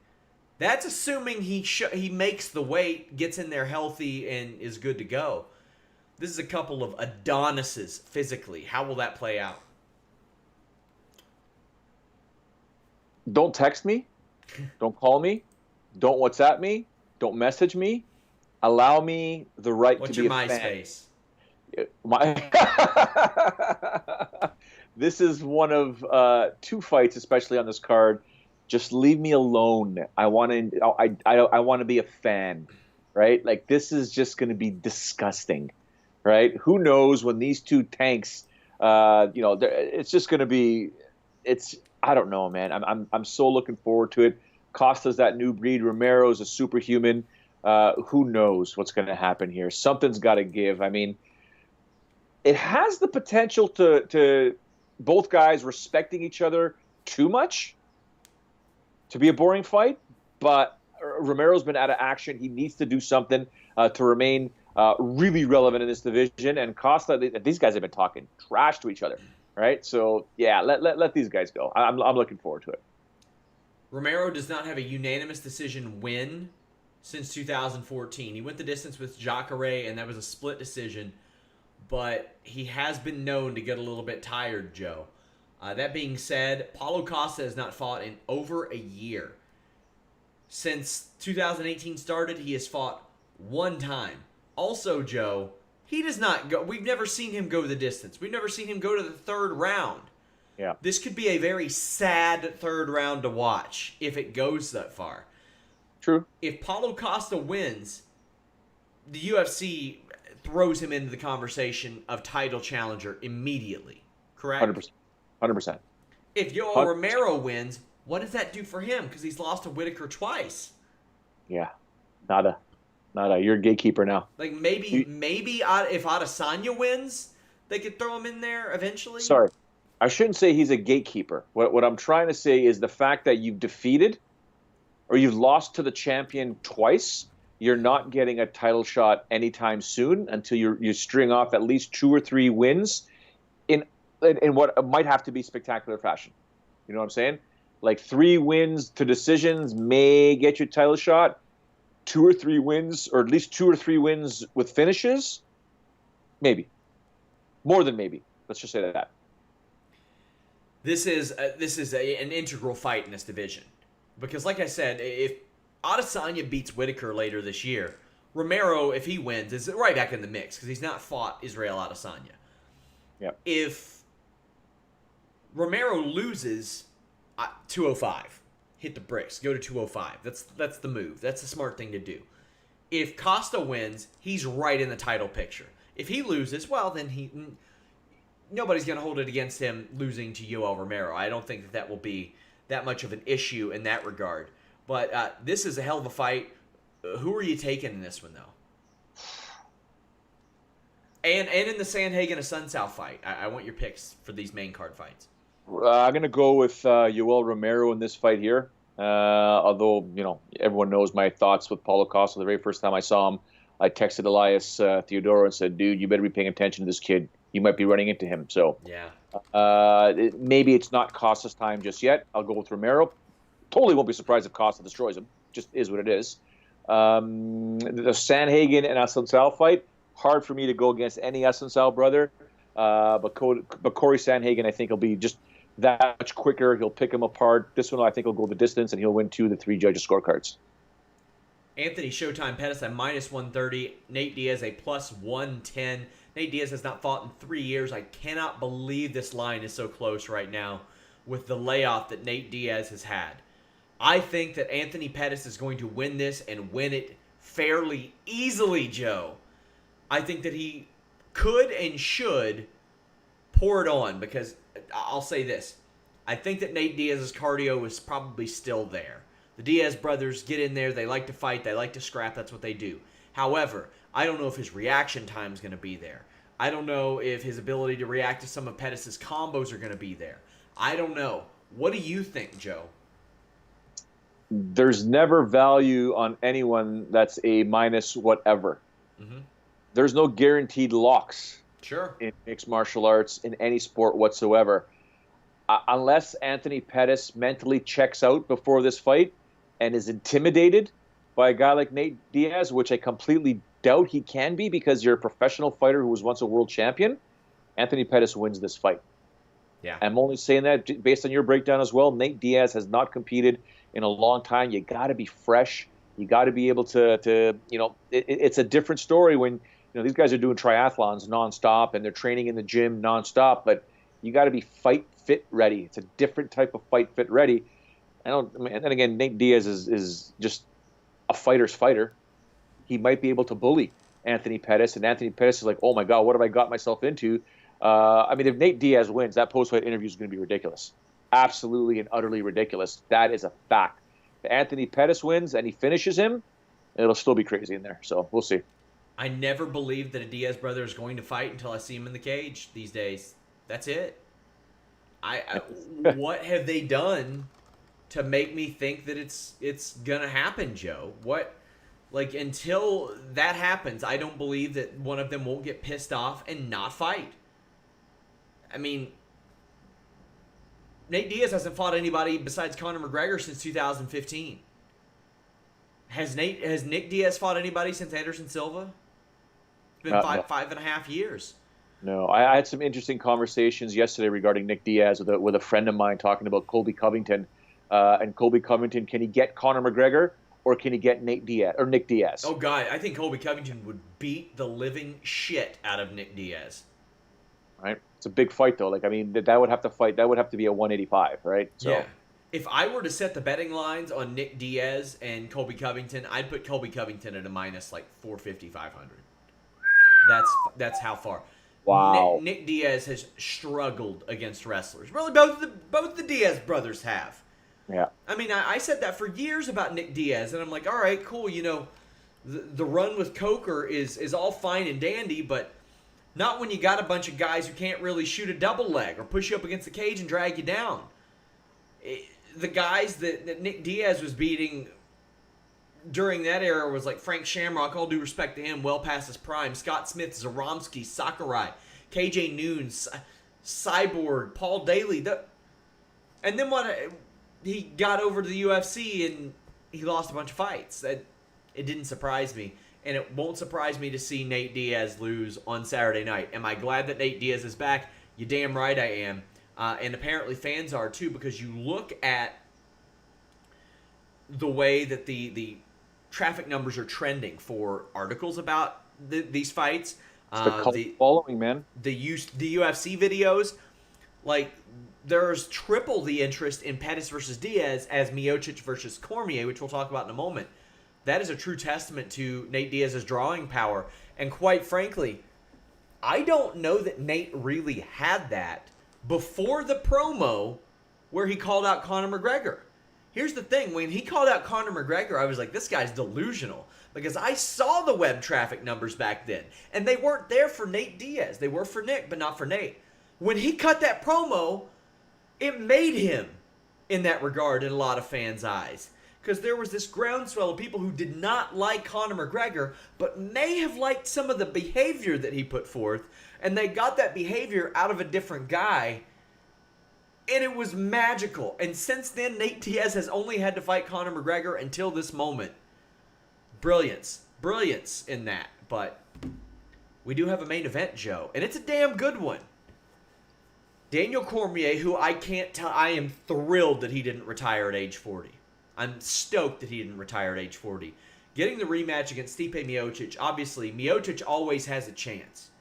That's assuming he makes the weight, gets in there healthy, and is good to go. This is a couple of Adonises physically. How will that play out? Don't text me. Don't call me. Don't WhatsApp me. Don't message me. Allow me the right What's to be your a MySpace? fan. This is one of 2 fights, especially on this card. Just leave me alone. I want to be a fan, right? Like, this is just going to be disgusting, right? Who knows when these 2 tanks, it's just going to be. I don't know, man. I'm so looking forward to it. Costa's that new breed. Romero's a superhuman. Who knows what's going to happen here? Something's got to give. I mean, it has the potential to both guys respecting each other too much to be a boring fight, but Romero's been out of action. He needs to do something to remain really relevant in this division. And Costa, these guys have been talking trash to each other, right? So yeah, let these guys go. I'm looking forward to it. Romero does not have a unanimous decision win since 2014. He went the distance with Jacare, and that was a split decision. But he has been known to get a little bit tired, Joe. That being said, Paulo Costa has not fought in over a year. Since 2018 started, he has fought 1 time. Also, Joe, he does not go. We've never seen him go the distance. We've never seen him go to the 3rd round. Yeah. This could be a very sad 3rd round to watch if it goes that far. True. If Paulo Costa wins, the UFC throws him into the conversation of title challenger immediately. Correct? 100%. If Yoel Romero wins, what does that do for him? Because he's lost to Whitaker twice. Yeah. Nada. You're a gatekeeper now. Like, maybe if Adesanya wins, they could throw him in there eventually. Sorry. I shouldn't say he's a gatekeeper. What I'm trying to say is the fact that you've defeated or you've lost to the champion twice, you're not getting a title shot anytime soon until you string off at least 2 or 3 wins in what might have to be spectacular fashion. You know what I'm saying? Like 3 wins to decisions may get you a title shot. 2 or 3 wins, or at least 2 or 3 wins with finishes, maybe. More than maybe. Let's just say that. This is an integral fight in this division. Because like I said, if Adesanya beats Whitaker later this year, Romero, if he wins, is right back in the mix because he's not fought Israel Adesanya. Yep. If Romero loses 205, hit the bricks, go to 205. That's the move. That's the smart thing to do. If Costa wins, he's right in the title picture. If he loses, well, then nobody's going to hold it against him losing to Yoel Romero. I don't think that will be that much of an issue in that regard. But this is a hell of a fight. Who are you taking in this one, though? And in the Sandhagen Assunção fight, I want your picks for these main card fights. I'm going to go with Yoel Romero in this fight here. Although, everyone knows my thoughts with Paulo Costa. The very first time I saw him, I texted Elias Theodoro and said, dude, you better be paying attention to this kid. You might be running into him. So yeah, maybe it's not Costa's time just yet. I'll go with Romero. Totally won't be surprised if Costa destroys him. Just is what it is. The Sandhagen and Assunção fight, hard for me to go against any Assunção brother. But Corey Sandhagen, I think, will be just that much quicker. He'll pick him apart. This one, I think, will go the distance, and he'll win 2 of the 3 judges' scorecards. Anthony Showtime Pettis at minus 130. Nate Diaz a plus 110. Nate Diaz has not fought in 3 years. I cannot believe this line is so close right now with the layoff that Nate Diaz has had. I think that Anthony Pettis is going to win this and win it fairly easily, Joe. I think that he could and should pour it on because I'll say this. I think that Nate Diaz's cardio is probably still there. The Diaz brothers get in there. They like to fight. They like to scrap. That's what they do. However, I don't know if his reaction time is going to be there. I don't know if his ability to react to some of Pettis' combos are going to be there. I don't know. What do you think, Joe? there's never value on anyone that's a minus whatever. Mm-hmm. There's no guaranteed locks Sure. in mixed martial arts in any sport whatsoever. Unless Anthony Pettis mentally checks out before this fight and is intimidated by a guy like Nate Diaz, which I completely doubt he can be because you're a professional fighter who was once a world champion, Anthony Pettis wins this fight. Yeah. I'm only saying that based on your breakdown as well. Nate Diaz has not competed in a long time. You got to be fresh. You got to be able to it's a different story when, these guys are doing triathlons nonstop and they're training in the gym nonstop, but you got to be fight fit ready. It's a different type of fight fit ready. And then again, Nate Diaz is just a fighter's fighter. He might be able to bully Anthony Pettis, and Anthony Pettis is like, oh my God, what have I got myself into? If Nate Diaz wins, that post-fight interview is going to be ridiculous. Absolutely and utterly ridiculous. That is a fact. If Anthony Pettis wins and he finishes him, it'll still be crazy in there. So we'll see. I never believed that a Diaz brother is going to fight until I see him in the cage these days. That's it. What have they done to make me think that it's gonna happen, Joe? Until that happens, I don't believe that one of them won't get pissed off and not fight. I mean, Nate Diaz hasn't fought anybody besides Conor McGregor since 2015. Has Nick Diaz fought anybody since Anderson Silva? It's been five and a half years. No, I had some interesting conversations yesterday regarding Nick Diaz with a friend of mine talking about Colby Covington. And Colby Covington, can he get Conor McGregor or can he get Nick Diaz? Oh, God, I think Colby Covington would beat the living shit out of Nick Diaz. Right? It's a big fight, though. That would have to be a 185, right? So. Yeah. If I were to set the betting lines on Nick Diaz and Colby Covington, I'd put Colby Covington at a minus 450, 500. That's how far. Wow. Nick Diaz has struggled against wrestlers. Really, both the Diaz brothers have. Yeah. I mean, I said that for years about Nick Diaz, and I'm like, all right, cool. The run with Coker is all fine and dandy, but not when you got a bunch of guys who can't really shoot a double leg or push you up against the cage and drag you down. The guys that Nick Diaz was beating during that era was like Frank Shamrock, all due respect to him, well past his prime. Scott Smith, Zaromsky, Sakurai, KJ Noon, Cyborg, Paul Daly. And then he got over to the UFC and he lost a bunch of fights. It didn't surprise me. And it won't surprise me to see Nate Diaz lose on Saturday night. Am I glad that Nate Diaz is back? You're damn right I am. And apparently fans are too, because you look at the way that the traffic numbers are trending for articles about these fights. The following, man. The UFC videos, there's triple the interest in Pettis versus Diaz as Miocic versus Cormier, which we'll talk about in a moment. That is a true testament to Nate Diaz's drawing power. And quite frankly, I don't know that Nate really had that before the promo where he called out Conor McGregor. Here's the thing. When he called out Conor McGregor, I was like, this guy's delusional. Because I saw the web traffic numbers back then. And they weren't there for Nate Diaz. They were for Nick, but not for Nate. When he cut that promo, it made him, in that regard, in a lot of fans' eyes. Because there was this groundswell of people who did not like Conor McGregor, but may have liked some of the behavior that he put forth. And they got that behavior out of a different guy. And it was magical. And since then, Nate Diaz has only had to fight Conor McGregor until this moment. Brilliance in that. But we do have a main event, Joe. And it's a damn good one. Daniel Cormier, who I can't tell, I am thrilled that he didn't retire at age 40. I'm stoked that he didn't retire at age 40. Getting the rematch against Stipe Miocic, obviously, Miocic always has a chance.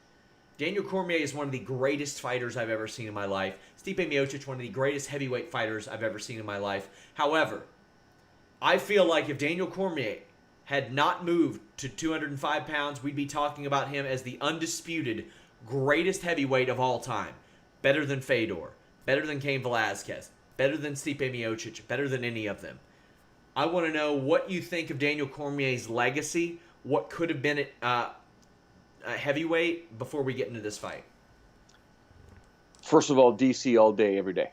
Daniel Cormier is one of the greatest fighters I've ever seen in my life. Stipe Miocic, one of the greatest heavyweight fighters I've ever seen in my life. However, I feel like if Daniel Cormier had not moved to 205 pounds, we'd be talking about him as the undisputed greatest heavyweight of all time. Better than Fedor, better than Cain Velasquez, better than Stipe Miocic, better than any of them. I want to know what you think of Daniel Cormier's legacy, what could have been a heavyweight before we get into this fight. First of all, DC all day, every day.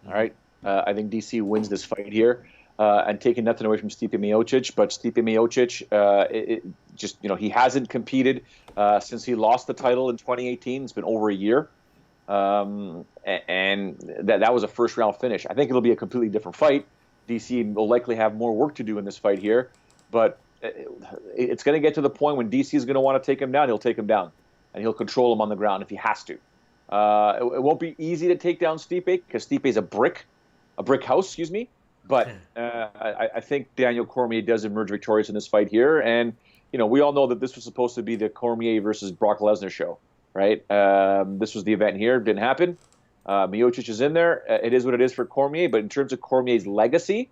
All right? I think DC wins this fight here. and taking nothing away from Stipe Miocic, but Stipe Miocic, he hasn't competed since he lost the title in 2018. It's been over a year, and that was a first round finish. I think it'll be a completely different fight. DC will likely have more work to do in this fight here, but it's going to get to the point when DC is going to want to take him down. He'll take him down, and he'll control him on the ground if he has to. It won't be easy to take down Stipe because Stipe is a brick house, excuse me. But I think Daniel Cormier does emerge victorious in this fight here. And, we all know that this was supposed to be the Cormier versus Brock Lesnar show, right? This was the event here. It didn't happen. Miocic is in there. It is what it is for Cormier. But in terms of Cormier's legacy,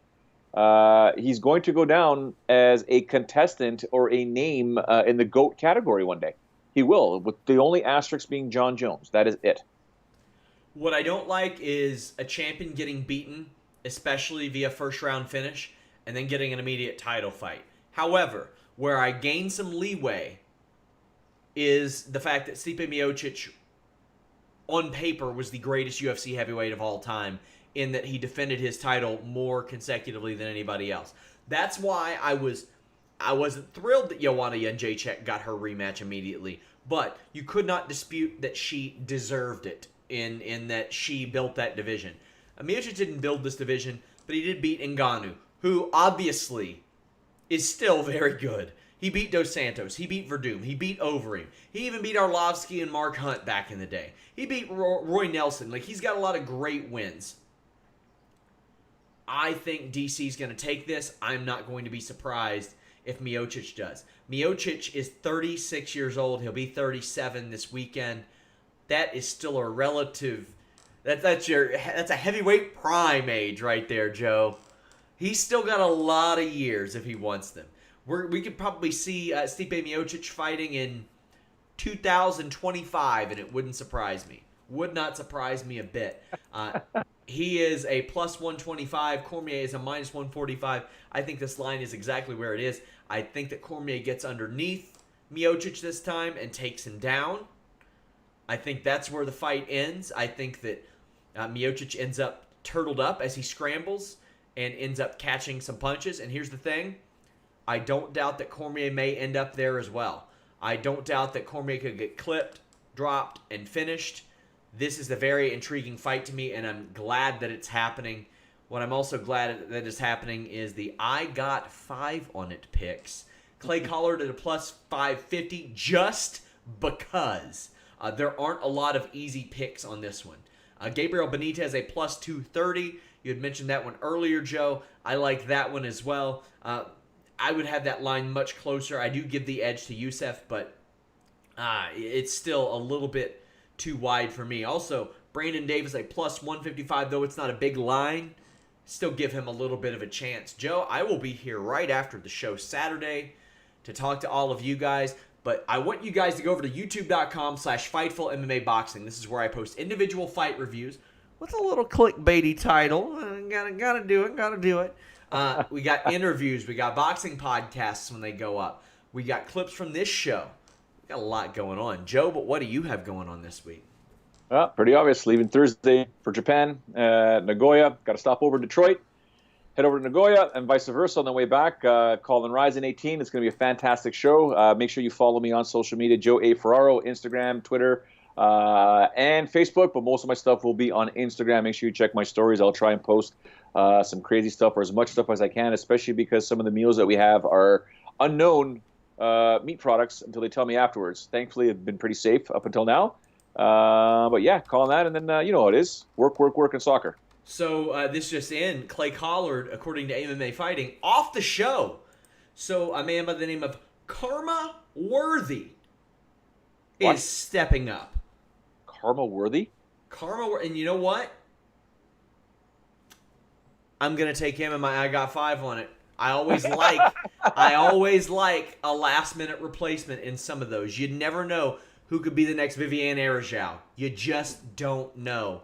he's going to go down as a contestant or a name in the GOAT category one day. He will, with the only asterisk being John Jones. That is it. What I don't like is a champion getting beaten, especially via first-round finish, and then getting an immediate title fight. However, where I gain some leeway is the fact that Stipe Miocic, on paper, was the greatest UFC heavyweight of all time, in that he defended his title more consecutively than anybody else. That's why I wasn't thrilled that Joanna Jędrzejczyk got her rematch immediately, but you could not dispute that she deserved it in that she built that division. Miocic didn't build this division, but he did beat Ngannou, who obviously is still very good. He beat Dos Santos. He beat Verdum. He beat Overeem. He even beat Arlovsky and Mark Hunt back in the day. He beat Roy Nelson. He's got a lot of great wins. I think DC's going to take this. I'm not going to be surprised if Miocic does. Miocic is 36 years old. He'll be 37 this weekend. That is still a relative... That's a heavyweight prime age right there, Joe. He's still got a lot of years if he wants them. We could probably see Stipe Miocic fighting in 2025, and it wouldn't surprise me. Would not surprise me a bit. He is a plus 125. Cormier is a minus 145. I think this line is exactly where it is. I think that Cormier gets underneath Miocic this time and takes him down. I think that's where the fight ends. I think that Miocic ends up turtled up as he scrambles and ends up catching some punches. And here's the thing. I don't doubt that Cormier may end up there as well. I don't doubt that Cormier could get clipped, dropped, and finished. This is a very intriguing fight to me, and I'm glad that it's happening. What I'm also glad that is happening is the I Got 5 on it picks. Clay Collard at a plus 550 just because. There aren't a lot of easy picks on this one. Gabriel Benitez a plus 230. You had mentioned that one earlier, Joe. I like that one as well. I would have that line much closer. I do give the edge to Youssef, but it's still a little bit too wide for me. Also, Brandon Davis a plus 155, though it's not a big line. Still give him a little bit of a chance. Joe, I will be here right after the show Saturday to talk to all of you guys. But I want you guys to go over to youtube.com/Fightful MMA Boxing. This is where I post individual fight reviews with a little clickbaity title. Gotta do it. We got interviews. We got boxing podcasts when they go up. We got clips from this show. We got a lot going on. Joe, but what do you have going on this week? Well, pretty obvious. Leaving Thursday for Japan, Nagoya. Got to stop over Detroit. Head over to Nagoya and vice versa on the way back. Calling Rizin 18. It's going to be a fantastic show. Make sure you follow me on social media, Joe A. Ferraro, Instagram, Twitter, and Facebook. But most of my stuff will be on Instagram. Make sure you check my stories. I'll try and post some crazy stuff or as much stuff as I can, especially because some of the meals that we have are unknown meat products until they tell me afterwards. Thankfully, it's been pretty safe up until now. But yeah, calling that, and then you know how it is. Work, and soccer. So this just in, Clay Collard, according to MMA Fighting, off the show. So a man by the name of Karma Worthy is stepping up. Karma Worthy? And you know what? I'm going to take him and my I Got 5 on it. I always like a last-minute replacement in some of those. You never know who could be the next Viviane Arajau. You just don't know.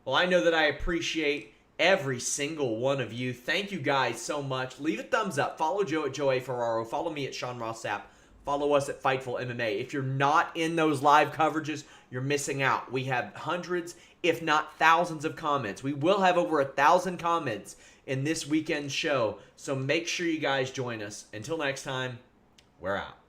Well, I know that I appreciate every single one of you. Thank you guys so much. Leave a thumbs up. Follow Joe at Joe A. Ferraro. Follow me at Sean Ross Sapp. follow us at Fightful MMA. If you're not in those live coverages, you're missing out. We have hundreds, if not thousands of comments. We will have over 1,000 comments in this weekend's show, so make sure you guys join us. Until next time, we're out.